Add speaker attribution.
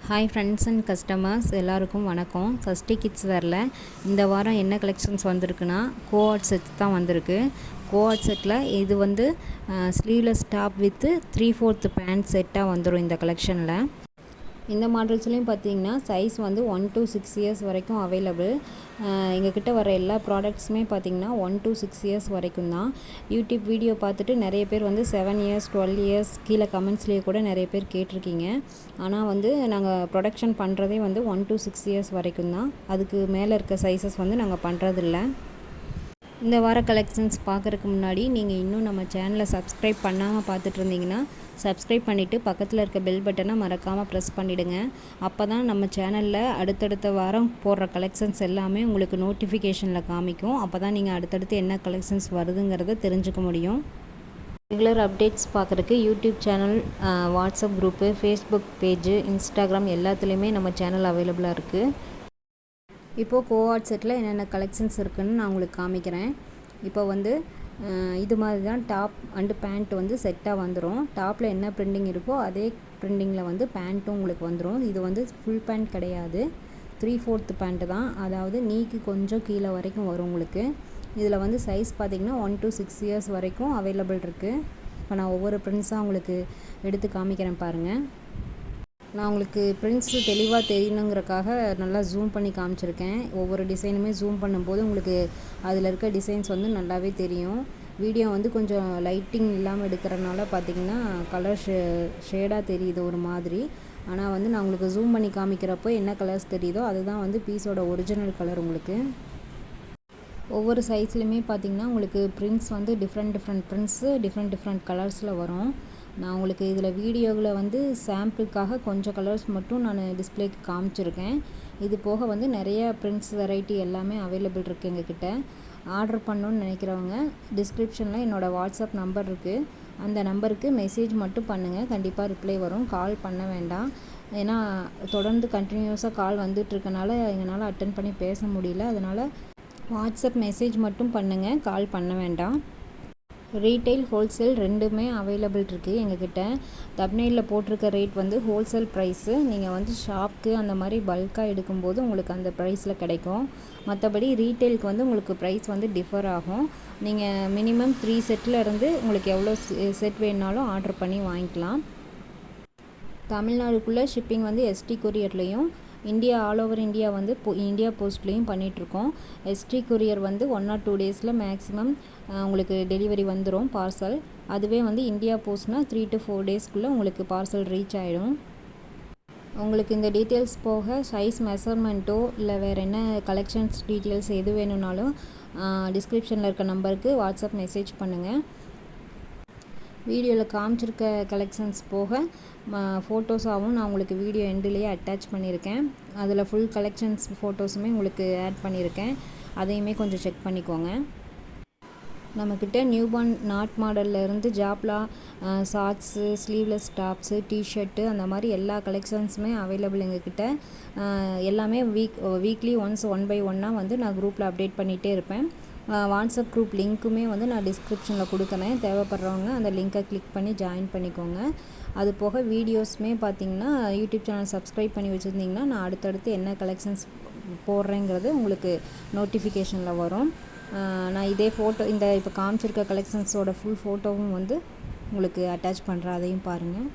Speaker 1: Hi friends and customers எல்லாருக்கும் வணக்கம். Sashti kids வேரில் இந்த வாரம் என்ன கலெக்ஷன்ஸ் வந்திருக்குன்னா கோஆட் செட்ஸ் தான் வந்திருக்கு. கோஆட் செட்டில் இது வந்து ஸ்லீவ்லெஸ் டாப் வித் 3/4 பேண்ட் செட்டாக வந்துடும் இந்த கலெக்ஷனில். இந்த மாடல்ஸ்லேயும் பார்த்தீங்கன்னா சைஸ் வந்து 1 to 6 இயர்ஸ் வரைக்கும் அவைலபிள். எங்ககிட்ட வர எல்லா ப்ராடக்ட்ஸுமே பார்த்திங்கன்னா 1 to 6 இயர்ஸ் வரைக்கும் தான். யூடியூப் வீடியோ பார்த்துட்டு நிறைய பேர் வந்து 7 இயர்ஸ் 12 இயர்ஸ் கீழே கமெண்ட்ஸ்லேயே கூட நிறைய பேர் கேட்டிருக்கீங்க. ஆனால் வந்து நாங்கள் ப்ரொடக்ஷன் பண்ணுறதே வந்து 1 to 6 இயர்ஸ் வரைக்கும் தான். அதுக்கு மேலே இருக்க சைஸஸ் வந்து நாங்கள் பண்ணுறதில்ல. இந்த வார கலெக்ஷன்ஸ் பார்க்குறதுக்கு முன்னாடி நீங்கள் இன்னும் நம்ம சேனலை சப்ஸ்கிரைப் பண்ணாமல் பார்த்துட்டு இருந்தீங்கன்னா சப்ஸ்கிரைப் பண்ணிவிட்டு பக்கத்தில் இருக்க பெல் பட்டனை மறக்காமல் ப்ரெஸ் பண்ணிவிடுங்க. அப்போ தான் நம்ம சேனலில் அடுத்தடுத்த வாரம் போடுற கலெக்ஷன்ஸ் எல்லாமே உங்களுக்கு நோட்டிஃபிகேஷனில் காமிக்கும். அப்போ தான் நீங்கள் அடுத்தடுத்து என்ன கலெக்ஷன்ஸ் வருதுங்கிறத தெரிஞ்சுக்க முடியும். ரெகுலர் அப்டேட்ஸ் பார்க்குறதுக்கு YouTube channel, WhatsApp group, Facebook page, Instagram எல்லாத்துலேயுமே நம்ம சேனல் அவைலபிளாக இருக்குது. இப்போது கோஆட் செட்டில் என்னென்ன கலெக்ஷன்ஸ் இருக்குதுன்னு நான் உங்களுக்கு காமிக்கிறேன். இப்போ வந்து இது மாதிரி தான் டாப் அண்டு பேண்ட் வந்து செட்டாக வந்துடும். டாப்பில் என்ன பிரிண்டிங் இருக்கோ அதே பிரிண்டிங்கில் வந்து பேண்ட்டும் உங்களுக்கு வந்துடும். இது வந்து ஃபுல் பேண்ட் கிடையாது, 3/4 பேண்ட்டு தான். அதாவது நீக்கு கொஞ்சம் கீழே வரைக்கும் வரும் உங்களுக்கு. இதில் வந்து சைஸ் பார்த்திங்கன்னா 1 to 6 இயர்ஸ் வரைக்கும் அவைலபிள் இருக்குது. இப்போ நான் ஒவ்வொரு பிரிண்ட்ஸாக உங்களுக்கு எடுத்து காமிக்கிறேன் பாருங்கள். நான் உங்களுக்கு பிரிண்ட்ஸு தெளிவாக தெரியணுங்கிறக்காக நல்லா ஜூம் பண்ணி காமிச்சிருக்கேன். ஒவ்வொரு டிசைனுமே ஜூம் பண்ணும்போது உங்களுக்கு அதில் இருக்க டிசைன்ஸ் வந்து நல்லாவே தெரியும். வீடியோ வந்து கொஞ்சம் லைட்டிங் இல்லாமல் எடுக்கிறனால பார்த்திங்கன்னா கலர் ஷேடாக தெரியுது ஒரு மாதிரி. ஆனால் வந்து நான் உங்களுக்கு ஜூம் பண்ணி காமிக்கிறப்போ என்ன கலர்ஸ் தெரியுதோ அதுதான் வந்து பீஸோட ஒரிஜினல் கலர். உங்களுக்கு ஒவ்வொரு சைஸ்லையுமே பார்த்திங்கன்னா உங்களுக்கு பிரிண்ட்ஸ் வந்து டிஃப்ரெண்ட் பிரிண்ட்ஸு டிஃப்ரெண்ட் கலர்ஸில் வரும். நான் உங்களுக்கு இதில் வீடியோவில் வந்து சாம்பிளுக்காக கொஞ்சம் கலர்ஸ் மட்டும் நான் டிஸ்பிளேக்கு காமிச்சிருக்கேன். இது போக வந்து நிறைய பிரிண்ட்ஸ் வெரைட்டி எல்லாமே அவைலபிள் இருக்குது எங்ககிட்ட. ஆர்டர் பண்ணணுன்னு நினைக்கிறவங்க டிஸ்கிரிப்ஷனில் என்னோடய வாட்ஸ்அப் நம்பர் இருக்குது. அந்த நம்பருக்கு மெசேஜ் மட்டும் பண்ணுங்கள், கண்டிப்பாக ரிப்ளை வரும். கால் பண்ண வேண்டாம். ஏன்னா தொடர்ந்து கண்டினியூஸாக கால் வந்துட்டுருக்கனால எங்களால் அட்டன் பண்ணி பேச முடியல. அதனால் வாட்ஸ்அப் மெசேஜ் மட்டும் பண்ணுங்கள், கால் பண்ண வேண்டாம். ரீட்டைல் ஹோல்சேல் ரெண்டுமே அவைலபிள் இருக்குது எங்ககிட்ட. தப்னெயிலில் போட்டிருக்க ரேட் வந்து ஹோல்சேல் ப்ரைஸு. நீங்கள் வந்து ஷாப்க்கு அந்த மாதிரி பல்காக எடுக்கும்போது உங்களுக்கு அந்த ப்ரைஸில் கிடைக்கும். மற்றபடி ரீட்டைலுக்கு வந்து உங்களுக்கு ப்ரைஸ் வந்து டிஃபர் ஆகும். நீங்கள் மினிமம் 3 செட்டில் இருந்து உங்களுக்கு எவ்வளோ செட் வேணுனாலும் ஆர்டர் பண்ணி வாங்கிக்கலாம். தமிழ்நாடுக்குள்ளே ஷிப்பிங் வந்து எஸ்டி கொரியர்லேயும், இந்தியா ஆல் ஓவர் இந்தியா வந்து இந்தியா போஸ்ட்லேயும் பண்ணிகிட்ருக்கோம். எஸ்டி கொரியர் வந்து 1 or 2 டேஸில் மேக்ஸிமம் உங்களுக்கு டெலிவரி வந்துடும் பார்சல். அதுவே வந்து இந்தியா போஸ்ட்னால் 3 to 4 டேஸ்க்குள்ளே உங்களுக்கு பார்சல் ரீச் ஆகிடும். உங்களுக்கு இந்த டீட்டெயில்ஸ் போக சைஸ் மெஷர்மெண்ட்டோ இல்லை வேறு என்ன கலெக்ஷன்ஸ் டீட்டெயில்ஸ் எது வேணும்னாலும் டிஸ்கிரிப்ஷனில் இருக்க நம்பருக்கு வாட்ஸ்அப் மெசேஜ் பண்ணுங்கள். வீடியோவில் காமிச்சிருக்க கலெக்ஷன்ஸ் போக ஃபோட்டோஸாகவும் நான் உங்களுக்கு வீடியோ எண்டுலேயே அட்டாச் பண்ணியிருக்கேன். அதில் ஃபுல் கலெக்ஷன்ஸ் ஃபோட்டோஸுமே உங்களுக்கு ஆட் பண்ணியிருக்கேன். அதையுமே கொஞ்சம் செக் பண்ணிக்கோங்க. நம்மக்கிட்ட நியூபார்ன் நாட் மாடல்லேருந்து ஜாப்லா, ஷார்ட்ஸு, ஸ்லீவ்லெஸ் டாப்ஸு, டிஷர்ட்டு அந்த மாதிரி எல்லா கலெக்ஷன்ஸுமே அவைலபிள் எங்கக்கிட்ட. எல்லாமே வீக்லி ஒன்ஸ் 1 by 1 வந்து நான் குரூப்பில் அப்டேட் பண்ணிகிட்டே இருப்பேன். வாட்ஸ்அப் குரூப் லிங்க்குமே வந்து நான் டிஸ்கிரிப்ஷனில் கொடுக்குறேன். தேவைப்படுறவங்க அந்த லிங்க்கை கிளிக் பண்ணி ஜாயின் பண்ணிக்கோங்க. அது போக வீடியோஸுமே பார்த்திங்கன்னா யூடியூப் சேனல் சப்ஸ்கிரைப் பண்ணி வச்சுருந்திங்கன்னா நான் அடுத்தடுத்து என்ன கலெக்ஷன்ஸ் போடுறேங்கிறது உங்களுக்கு நோட்டிஃபிகேஷனில் வரும். நான் இதே ஃபோட்டோ இந்த இப்போ காமிச்சிருக்க கலெக்ஷன்ஸோட ஃபுல் ஃபோட்டோவும் வந்து உங்களுக்கு அட்டாச் பண்ணுறேன், அதையும் பாருங்கள்.